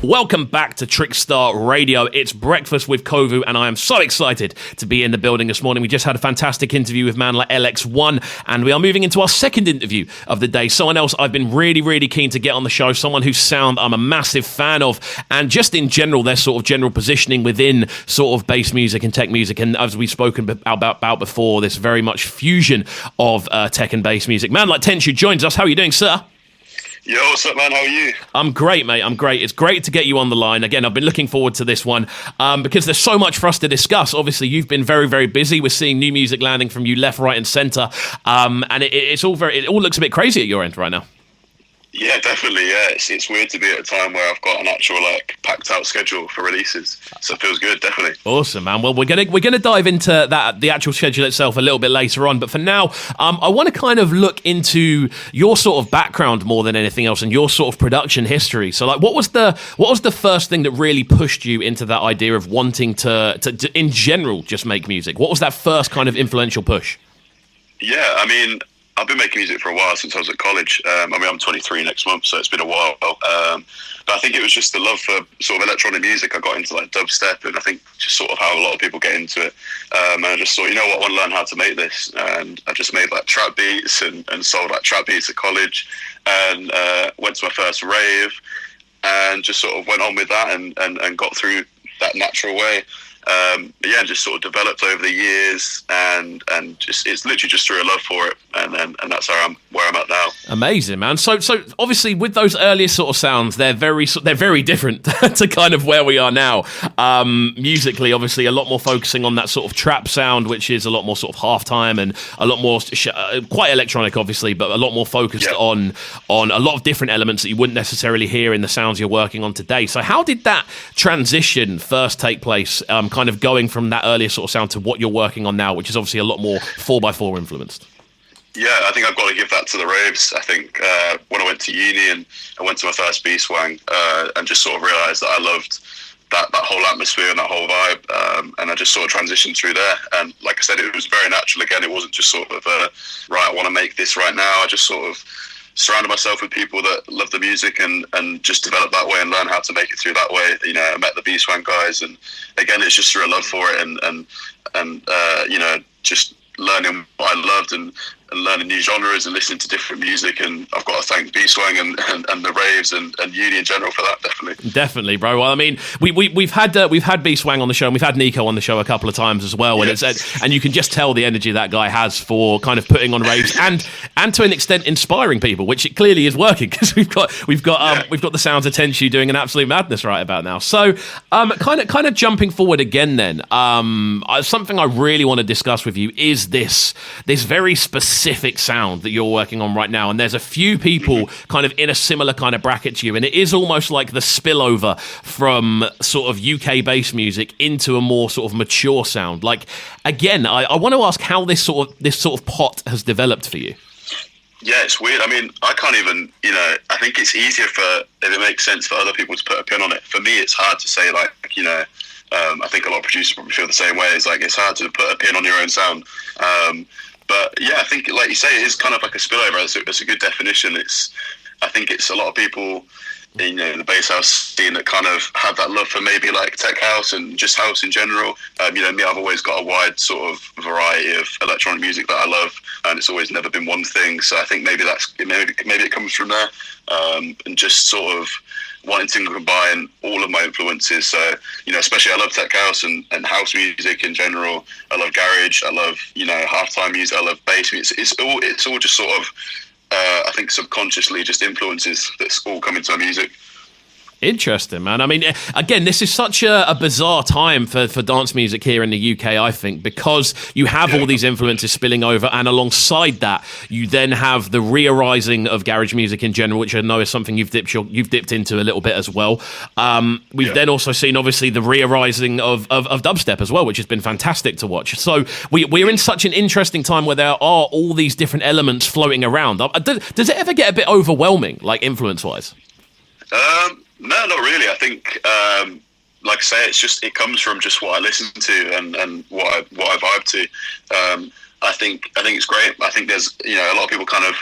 Welcome back to Trickstar Radio. It's Breakfast with Kovu, and I am so excited to be in the building this morning. We just had a fantastic interview with man like LX1, and we are moving into our second interview of the day. Someone else I've been really keen to get on the show, someone whose sound I'm a massive fan of, and just in general, their sort of general positioning within sort of bass music and tech music, and as we've spoken about before, this very much fusion of tech and bass music. Man like Tenshu joins us. How are you doing, sir? Yo, what's up, man? How are you? I'm great, mate. I'm great. It's great to get you on the line. Again, I've been looking forward to this one because there's so much for us to discuss. Obviously, you've been very busy. We're seeing new music landing from you left, right, and centre. And it all looks a bit crazy at your end right now. Yeah, definitely. Yeah, it's weird to be at a time where I've got an actual packed out schedule for releases, so it feels good. Definitely. Awesome, man. Well, we're gonna dive into the actual schedule itself a little bit later on, but for now, I want to kind of look into your sort of background more than anything else and your sort of production history. So, what was the first thing that really pushed you into that idea of wanting to in general just make music? What was that first kind of influential push? Yeah, I mean, I've been making music for a while, since I was at college. I'm 23 next month, so it's been a while. But I think it was just the love for sort of electronic music. I got into dubstep, and I think just sort of how a lot of people get into it. And I just thought, you know what, I want to learn how to make this. And I just made trap beats and sold trap beats at college, and went to my first rave, and just sort of went on with that and got through that natural way. Just sort of developed over the years, and just it's literally just through a love for it, and that's where I'm at now. Amazing, man. So obviously with those earlier sort of sounds, they're very different to kind of where we are now. Musically, obviously, a lot more focusing on that sort of trap sound, which is a lot more sort of halftime and a lot more quite electronic, obviously, but a lot more focused on a lot of different elements that you wouldn't necessarily hear in the sounds you're working on today. So how did that transition first take place? Kind of going from that earlier sort of sound to what you're working on now, which is obviously a lot more 4x4 influenced. Yeah, I think I've got to give that to the raves. I think when I went to uni and I went to my first B-Swang and just sort of realised that I loved that whole atmosphere and that whole vibe, and I just sort of transitioned through there. And like I said, it was very natural again. It wasn't just sort of, right, I want to make this right now. I just sort of surrounded myself with people that love the music and just developed that way and learn how to make it through that way. You know, I met the B-Swang guys, and again, it's just through a love for it and just learning what I loved and learning new genres and listening to different music. And I've got to thank B-Swang and the raves and uni in general for that. Definitely, bro. Well, I mean, we've had B-Swang on the show, and we've had Nico on the show a couple of times as well. Yes. And you can just tell the energy that guy has for kind of putting on raves and to an extent inspiring people, which it clearly is working, because we've got the sounds of Tenshu doing an absolute madness right about now. So kind of jumping forward again then, something I really want to discuss with you is this very specific sound that you're working on right now, and there's a few people kind of in a similar kind of bracket to you, and it is almost like the spillover from sort of UK bass music into a more sort of mature sound. Like, again, I want to ask how this sort of pot has developed for you. Yeah, it's weird. I mean, I can't even, I think it's easier if it makes sense for other people to put a pin on it. For me, it's hard to say, I think a lot of producers probably feel the same way. It's hard to put a pin on your own sound. But yeah, I think, like you say, it is kind of like a spillover. It's a good definition. I think it's a lot of people in the bass house scene that kind of have that love for maybe tech house and just house in general. Me, I've always got a wide sort of variety of electronic music that I love, and it's always never been one thing. So I think maybe it comes from there, and just sort of wanting to combine all of my influences. So, especially I love tech house and house music in general. I love garage. I love, halftime music. I love bass music. It's all just sort of, I think subconsciously just influences that's all coming to my music. Interesting, man. I mean, again, this is such a bizarre time for dance music here in the UK, I think, because you have all these influences spilling over, and alongside that, you then have the re-arising of garage music in general, which I know is something you've dipped into a little bit as well. We've then also seen, obviously, the re-arising of dubstep as well, which has been fantastic to watch. So we're in such an interesting time where there are all these different elements floating around. Does it ever get a bit overwhelming, influence-wise? No, not really. I think, like I say, it comes from just what I listen to and what I vibe to. I think it's great. I think there's a lot of people kind of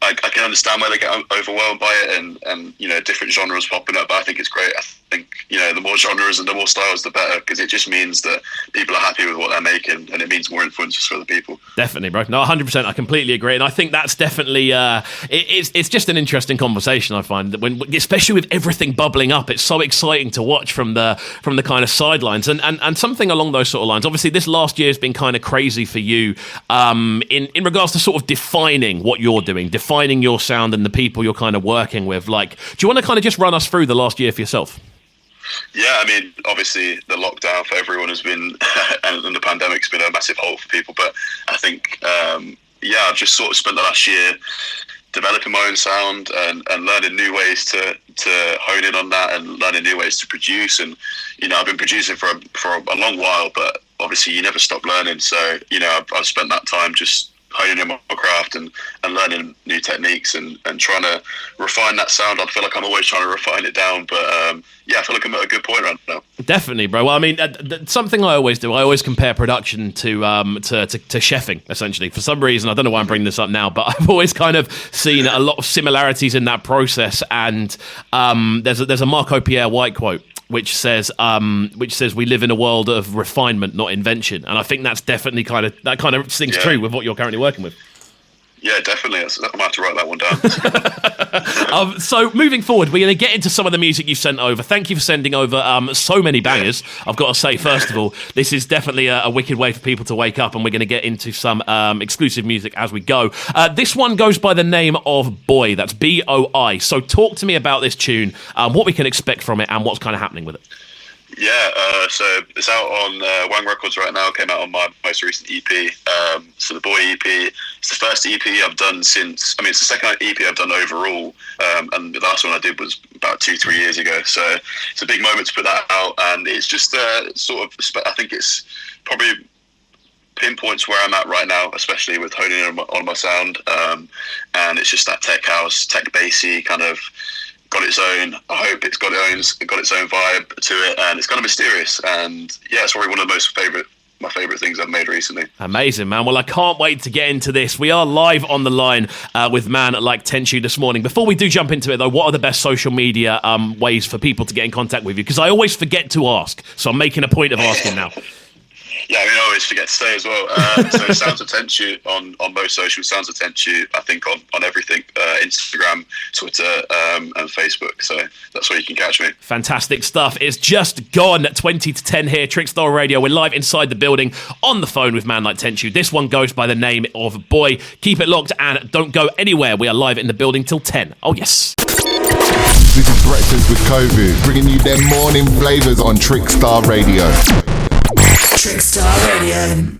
I can understand why they get overwhelmed by it, and different genres popping up. But I think it's great. I think the more genres and the more styles, the better, because it just means that people are happy with what they're making, and it means more influences for other people. Definitely, bro. No, 100%. I completely agree, and I think that's definitely it's just an interesting conversation. I find that especially with everything bubbling up, it's so exciting to watch from the kind of sidelines, and something along those sort of lines. Obviously, this last year has been kind of crazy for you in regards to sort of defining what you're doing, defining your sound and the people you're kind of working with. Like, do you want to kind of just run us through the last year for yourself? Yeah, I mean, obviously the lockdown for everyone has been, and the pandemic's been a massive halt for people. But I think, I've just sort of spent the last year developing my own sound and learning new ways to hone in on that, and learning new ways to produce. And I've been producing for a long while, but obviously you never stop learning. So I've spent that time just honing in my craft and learning new techniques and trying to refine that sound. I feel like I'm always trying to refine it down, but I feel like I'm at a good point right now. Definitely, bro. Well, I mean, something I always do, I always compare production to chefing, essentially. For some reason, I don't know why I'm bringing this up now, but I've always kind of seen a lot of similarities in that process. And there's a Marco Pierre White quote which says we live in a world of refinement, not invention. And I think that's definitely kind of stings true with what you're currently working with. Yeah, definitely. I might have to write that one down. So moving forward, we're going to get into some of the music you've sent over. Thank you for sending over so many bangers. I've got to say, first of all, this is definitely a wicked way for people to wake up, and we're going to get into some exclusive music as we go. This one goes by the name of Boy. That's BOI. So talk to me about this tune, what we can expect from it, and what's kind of happening with it. Yeah, so it's out on Wang Records right now. Came out on my most recent EP. So the Boy EP, it's the first EP I've done since, it's the second EP I've done overall. And the last one I did was about 2-3 years ago. So it's a big moment to put that out. And it's just I think it's probably pinpoints where I'm at right now, especially with honing in on my sound. And it's just that tech house, tech bassy kind of, got its own. I hope it's got its own vibe to it, and it's kind of mysterious. And yeah, it's probably one of my favorite things I've made recently. Amazing, man. Well, I can't wait to get into this. We are live on the line with man like Tenshu this morning. Before we do jump into it, though, what are the best social media ways for people to get in contact with you? Because I always forget to ask, so I'm making a point of asking now. Yeah, I always forget to say as well. So Sounds of Tenshu on most socials. Sounds of Tenshu, I think, on everything. Instagram, Twitter, and Facebook. So that's where you can catch me. Fantastic stuff. It's just gone 20 to 10 here, Trickstar Radio. We're live inside the building on the phone with man like Tenshu. This one goes by the name of Boy. Keep it locked and don't go anywhere. We are live in the building till 10. Oh, yes. This is Breakfast with KXVU, bringing you their morning flavours on Trickstar Radio. Trickstar Radio.